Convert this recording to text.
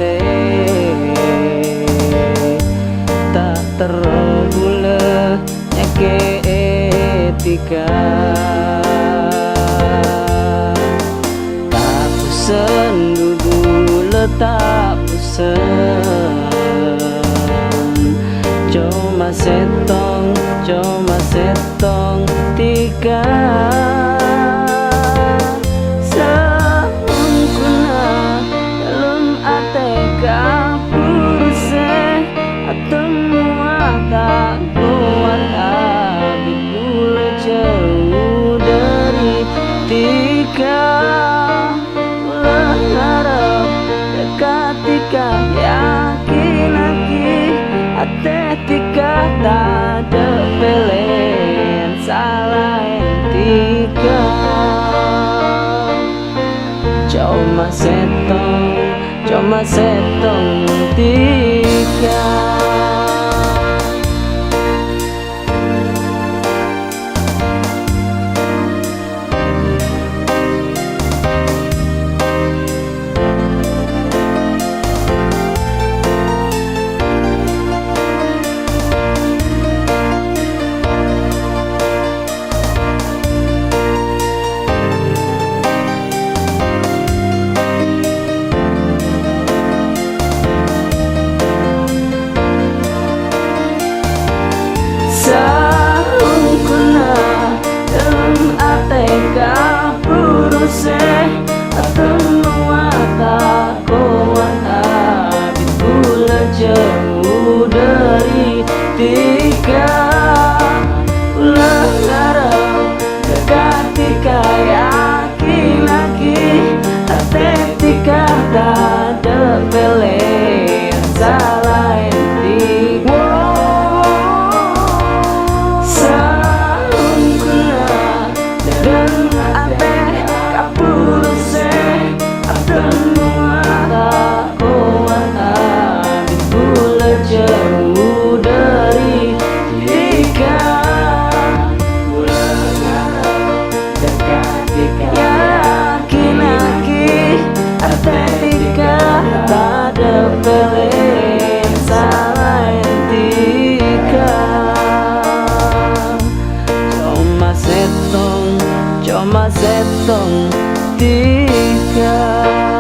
ate tak tergula nyake etika tak pusen dulu tak pusen cuma setong tika sempurna dalam ate kapuse atemua tak kuat habis gula jauh dari tika ulah harap dekat tika yakin lagi ate tika tak ada pilihan salahin tika cuma setong tika. Jauh dari tika ulah ngarep dekat tika yakin lagi ate tika tak ada pilihan salahin tika sempurna dan ate kapuluse atemua tak kuat jauh dari tika ulah ngarep dekat tika yakin lagi ate tika tak ada pilihan salahin tika cuma setong tika.